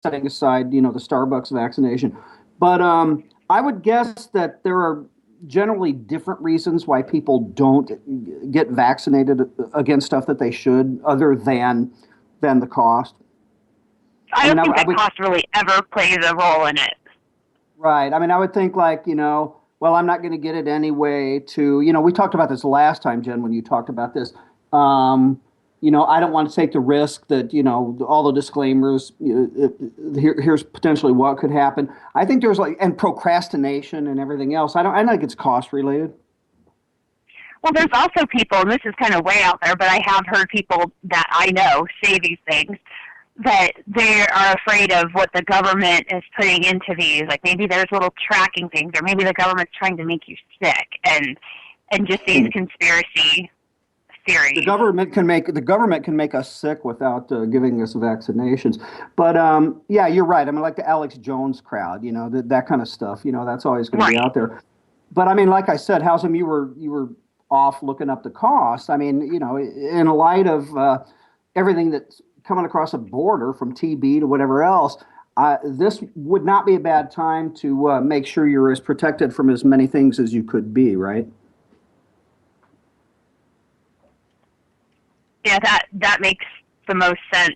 setting aside, the Starbucks vaccination. But I would guess that there are generally different reasons why people don't get vaccinated against stuff that they should, other than the cost. I I mean, don't I, think I that would cost really ever plays a role in it. right. I mean, I would think like, well, I'm not going to get it anyway. We talked about this last time, Jen, when you talked about this. Um, I don't want to take the risk that, all the disclaimers, here's potentially what could happen. I think there's and procrastination and everything else. I don't think it's cost related. Well, there's also people, and this is kind of way out there, but I have heard people that I know say these things that they are afraid of what the government is putting into these. Like maybe there's little tracking things, or maybe the government's trying to make you sick, and just these conspiracy The theories. government can make us sick without giving us vaccinations. But yeah, you're right. I mean, like the Alex Jones crowd, that kind of stuff. That's always going to be Right. out there. But I mean, like I said, Howsam, you were off looking up the cost. I mean, in light of everything that's coming across a border from TB to whatever else, this would not be a bad time to make sure you're as protected from as many things as you could be, right? Yeah, that makes the most sense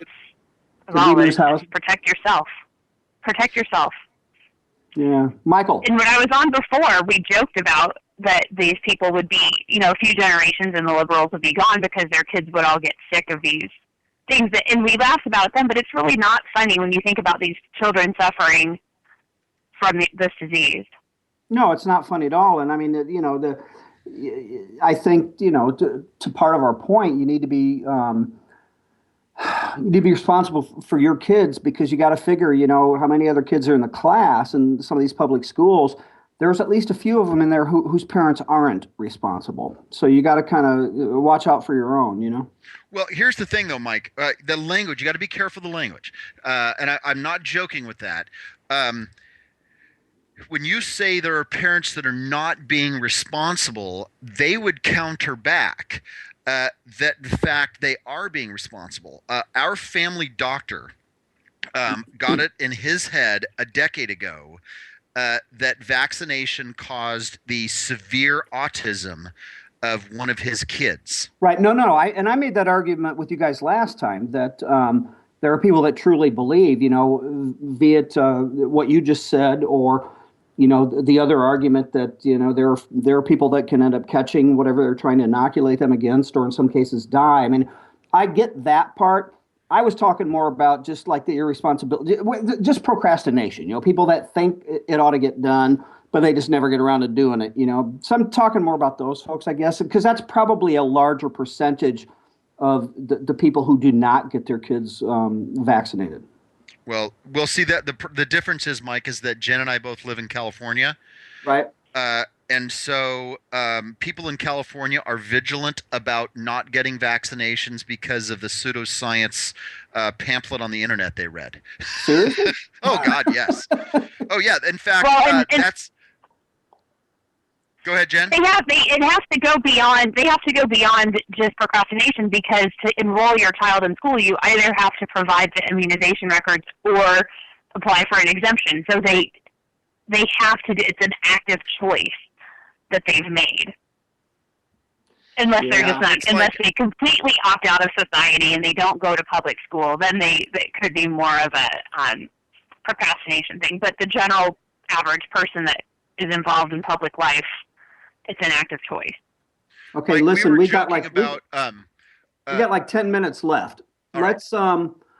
of Did we all of it. lose Is House? just protect yourself. Protect yourself. Yeah, Michael. And when I was on before, we joked about that these people would be, a few generations and the liberals would be gone because their kids would all get sick of these things. And we laugh about them, but it's really not funny when you think about these children suffering from this disease. No, it's not funny at all. And I mean, I think, to part of our point, you need to be responsible for your kids because you got to figure, how many other kids are in the class and some of these public schools. There's at least a few of them in there whose parents aren't responsible. So you got to kind of watch out for your own. Well, here's the thing, though, Mike. The language, you got to be careful of the language. I'm not joking with that. Um, when you say there are parents that are not being responsible, they would counter back that the fact they are being responsible. Our family doctor got it in his head a decade ago that vaccination caused the severe autism of one of his kids. Right. No, no. I made that argument with you guys last time that there are people that truly believe, be it what you just said or the other argument that there are people that can end up catching whatever they're trying to inoculate them against, or in some cases die. I mean, I get that part. I was talking more about just like the irresponsibility, just procrastination. People that think it ought to get done, but they just never get around to doing it. So I'm talking more about those folks, I guess, because that's probably a larger percentage of the people who do not get their kids vaccinated. Well, we'll see that the difference is, Mike, is that Jen and I both live in California. Right. And so people in California are vigilant about not getting vaccinations because of the pseudoscience pamphlet on the internet they read. Seriously? Oh, God, yes. Oh, yeah. In fact, Well, that's. Go ahead, Jen. It has to go beyond. They have to go beyond just procrastination because to enroll your child in school, you either have to provide the immunization records or apply for an exemption. So they have to. It's an active choice that they've made. Unless they're just Yeah. not, It's unless like they completely opt out of society and they don't go to public school, then it could be more of a procrastination thing. But the general average person that is involved in public life, it's an active choice. Okay, Mike, listen, we were we got joking like about. we got like 10 minutes left. All right. Let's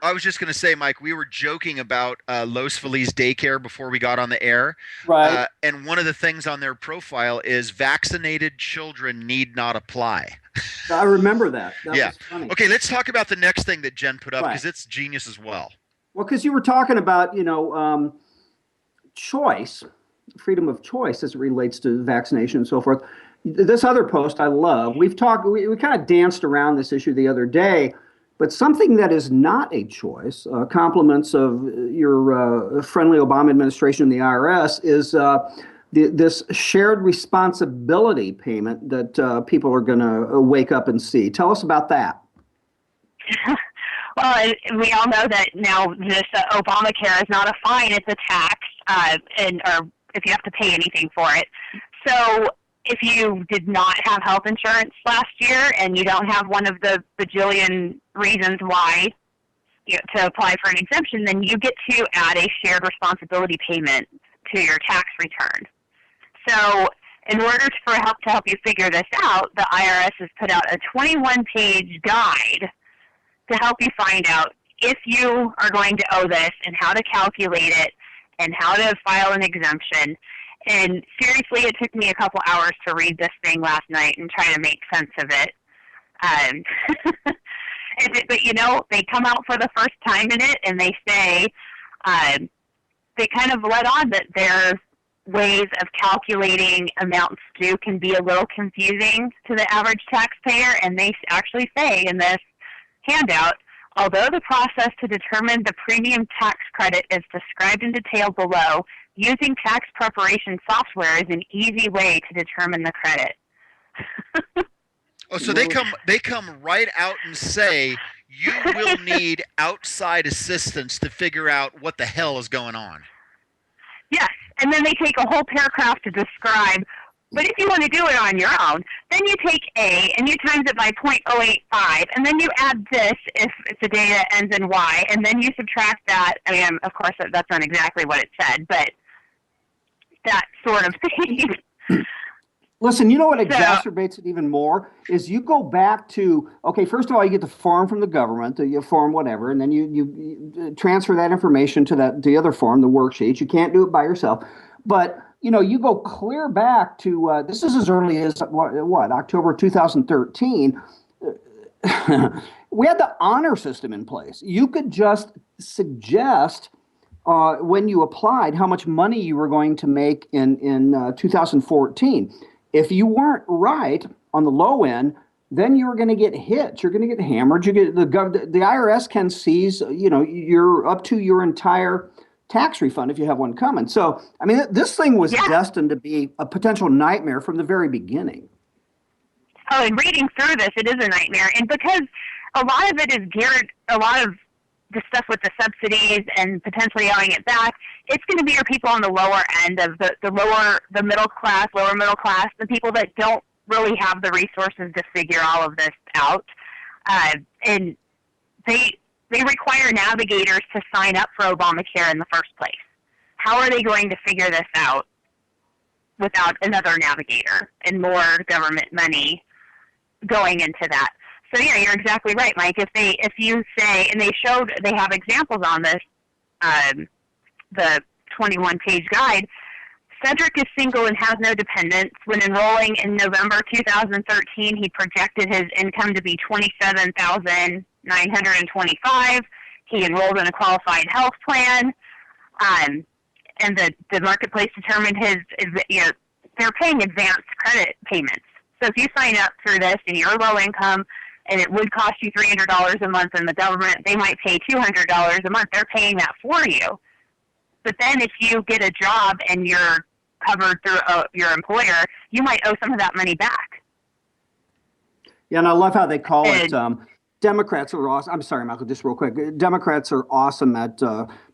I was just going to say, Mike, we were joking about Los Feliz daycare before we got on the air. right. And one of the things on their profile is vaccinated children need not apply. I remember that. That Yeah. was funny. Okay, let's talk about the next thing that Jen put up Right. because it's genius as well. Well, because you were talking about, choice, freedom of choice as it relates to vaccination and so forth. This other post I love. We kind of danced around this issue the other day, but something that is not a choice, compliments of your friendly Obama administration and the IRS, is this shared responsibility payment that people are going to wake up and see. Tell us about that. Well, we all know that now this Obamacare is not a fine; it's a tax, or if you have to pay anything for it. So, if you did not have health insurance last year and you don't have one of the bajillion reasons why to apply for an exemption, then you get to add a shared responsibility payment to your tax return. So, in order to help you figure this out, the IRS has put out a 21-page guide to help you find out if you are going to owe this and how to calculate it and how to file an exemption. And seriously, it took me a couple hours to read this thing last night and try to make sense of it. But they come out for the first time in it and they say, they kind of let on that their ways of calculating amounts due can be a little confusing to the average taxpayer. And they actually say in this handout, although the process to determine the premium tax credit is described in detail below, using tax preparation software is an easy way to determine the credit. Oh, so they come right out and say you will need outside assistance to figure out what the hell is going on. Yes, and then they take a whole paragraph to describe. But if you want to do it on your own, then you take A and you times it by 0.085, and then you add this if the data ends in Y, and then you subtract that. I mean, of course, that's not exactly what it said, but that sort of thing. Listen, you know what exacerbates it even more is you go back to, okay, first of all, you get the form from the government, the form whatever, and then you transfer that information to the other form, the worksheet. You can't do it by yourself. But you go clear back to, this is as early as, October 2013. We had the honor system in place. You could just suggest when you applied how much money you were going to make in 2014. If you weren't right on the low end, then you're going to get hit. You're going to get hammered. The IRS can seize, you're up to your entire tax refund if you have one coming. So, I mean, this thing was destined to be a potential nightmare from the very beginning. Oh, and reading through this, it is a nightmare. And because a lot of it is geared, a lot of the stuff with the subsidies and potentially owing it back, it's going to be your people on the lower end of the middle class, lower middle class, the people that don't really have the resources to figure all of this out. And they require navigators to sign up for Obamacare in the first place. How are they going to figure this out without another navigator and more government money going into that? So yeah, you're exactly right, Mike. If you say, and they have examples on this, the 21-page guide. Cedric is single and has no dependents. When enrolling in November 2013, he projected his income to be $27,925. He enrolled in a qualified health plan, and the marketplace determined they're paying advanced credit payments. So if you sign up through this and you're low income, and it would cost you $300 a month, and the government, they might pay $200 a month. They're paying that for you. But then if you get a job and you're covered through your employer, you might owe some of that money back. Yeah, and I love how they call it. Democrats are awesome. I'm sorry, Michael, just real quick. Democrats are awesome at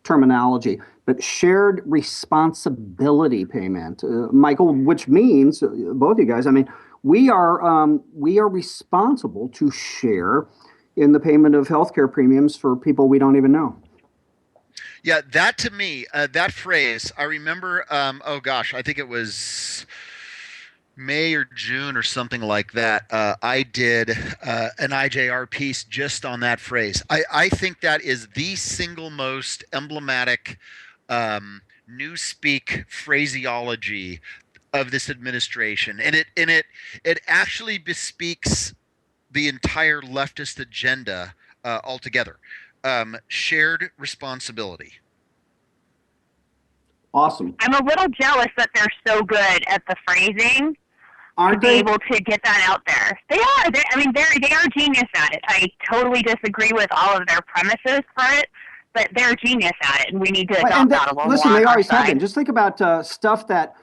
terminology, but shared responsibility payment, Michael, which means both of you guys. I mean, we are responsible to share in the payment of healthcare premiums for people we don't even know. Yeah, that to me, that phrase, I remember, I think it was May or June or something like that. I did an IJR piece just on that phrase. I think that is the single most emblematic newspeak phraseology of this administration, and it actually bespeaks the entire leftist agenda altogether. Shared responsibility. Awesome. I'm a little jealous that they're so good at the phrasing. Aren't to they? Be able to get that out there. They are. They are genius at it. I totally disagree with all of their premises for it, but they're genius at it, and we need to adopt that a little more. Listen, they on our always have side. been. Just think about stuff that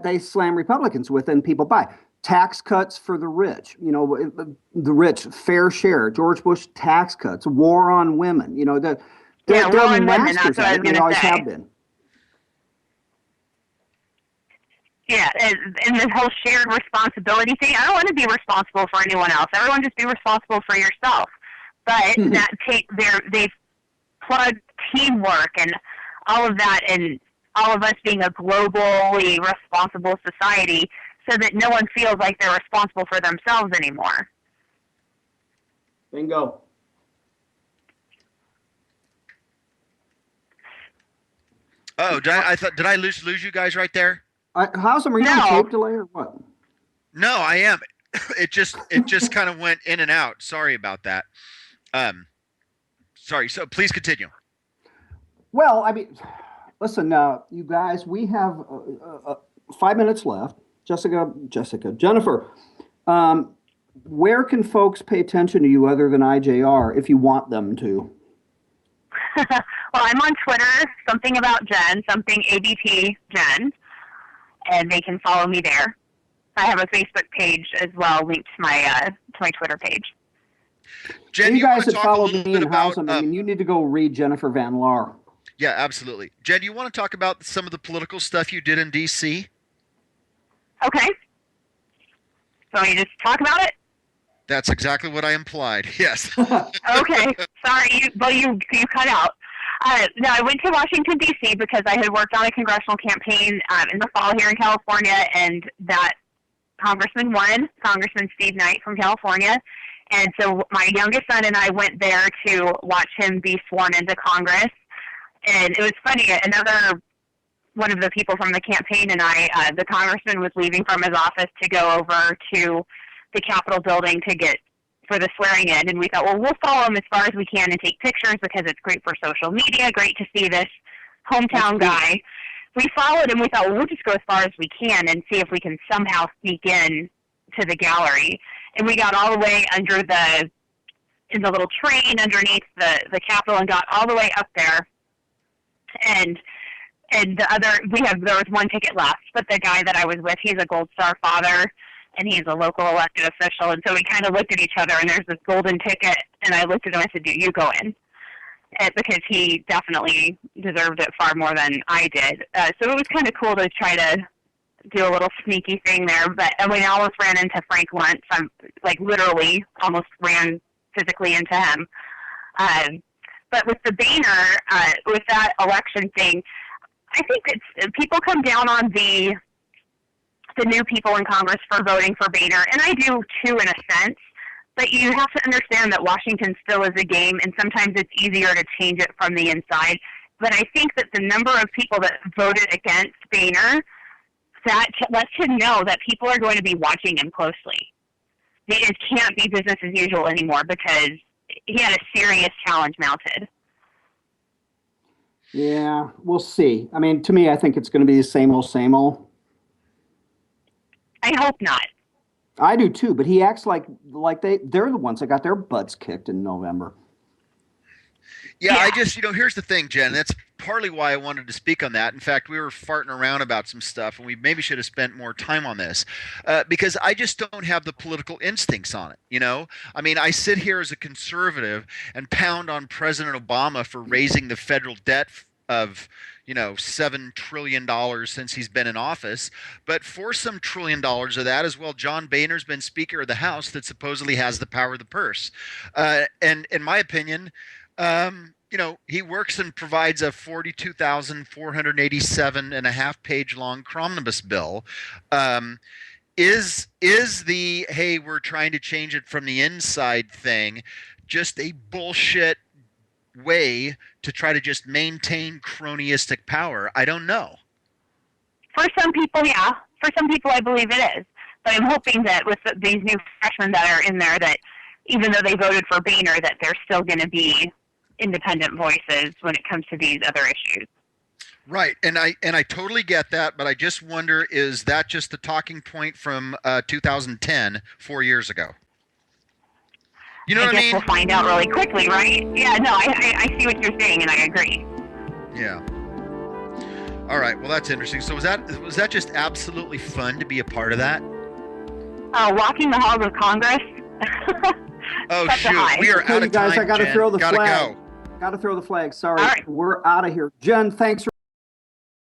they slam Republicans with and people buy. tax cuts for the rich, the rich, fair share, George Bush tax cuts, war on women, Yeah, war they're on women, masters that's what I at was it, and they gonna always say. have been. Yeah, and this whole shared responsibility thing, I don't want to be responsible for anyone else. Everyone just be responsible for yourself. But they've plugged teamwork and all of that, and all of us being a globally responsible society, so that no one feels like they're responsible for themselves anymore. Bingo. Oh, did I lose you guys right there? How's them? Are you on tape delay or what? No, I am. It just kind of went in and out. Sorry about that. Sorry. So please continue. Well, I mean, listen, you guys, we have 5 minutes left. Jennifer, where can folks pay attention to you other than IJR if you want them to? Well, I'm on Twitter, something about Jen, something ABT Jen, and they can follow me there. I have a Facebook page as well, linked to my Twitter page. Jen, you guys that follow me and Housem, I mean, you need to go read Jennifer Van Laar. Yeah, absolutely. Jen, you want to talk about some of the political stuff you did in D.C.? Okay. So you just talk about it? That's exactly what I implied. Yes. Okay. Sorry, you cut out. No, I went to Washington, D.C. because I had worked on a congressional campaign in the fall here in California, and that congressman won, Congressman Steve Knight from California. And so my youngest son and I went there to watch him be sworn into Congress. And it was funny, another one of the people from the campaign and I, the congressman was leaving from his office to go over to the Capitol building for the swearing in, and we thought, well, we'll follow him as far as we can and take pictures because it's great for social media, great to see this hometown guy. We followed him. We thought, well, we'll just go as far as we can and see if we can somehow sneak in to the gallery. And we got all the way in the little train underneath the Capitol and got all the way up there. And there was one ticket left, but the guy that I was with, he's a Gold Star father, and he's a local elected official, and so we kind of looked at each other, and there's this golden ticket, and I looked at him and I said, you go in, because he definitely deserved it far more than I did. So it was kind of cool to try to do a little sneaky thing there, but I almost ran into Frank Luntz. I'm literally almost ran physically into him. But with the Boehner, with that election thing, I think people come down on the new people in Congress for voting for Boehner, and I do too in a sense, but you have to understand that Washington still is a game, and sometimes it's easier to change it from the inside. But I think that the number of people that voted against Boehner, that lets him know that people are going to be watching him closely. It can't be business as usual anymore because he had a serious challenge mounted. Yeah, we'll see. I mean, to me, I think it's going to be the same old, same old. I hope not. I do too, but he acts like they're the ones that got their butts kicked in November. Yeah, I just, here's the thing, Jen. That's partly why I wanted to speak on that. In fact, we were farting around about some stuff, and we maybe should have spent more time on this because I just don't have the political instincts on it. I mean, I sit here as a conservative and pound on President Obama for raising the federal debt of $7 trillion since he's been in office. But for some $1 trillion of that as well, John Boehner's been Speaker of the House that supposedly has the power of the purse. And in my opinion, he works and provides a 42,487 and a half page long omnibus bill. Is the, hey, we're trying to change it from the inside thing just a bullshit way to try to just maintain cronyistic power? I don't know. For some people, yeah. For some people, I believe it is. But I'm hoping that with these new freshmen that are in there, that even though they voted for Boehner, that they're still going to be independent voices when it comes to these other issues. Right, and I totally get that, but I just wonder, is that just the talking point from 2010, 4 years ago? You know what I mean? We'll find out really quickly, right? Yeah, no, I see what you're saying, and I agree. Yeah. All right, well, that's interesting. So was that just absolutely fun to be a part of that? Walking the halls of Congress. Oh, Such a shoot. high. We are Okay, out you of guys, time. I gotta Jen. throw the Gotta flag. go. Got to throw the flag. Sorry. All right. We're out of here. Jen, thanks for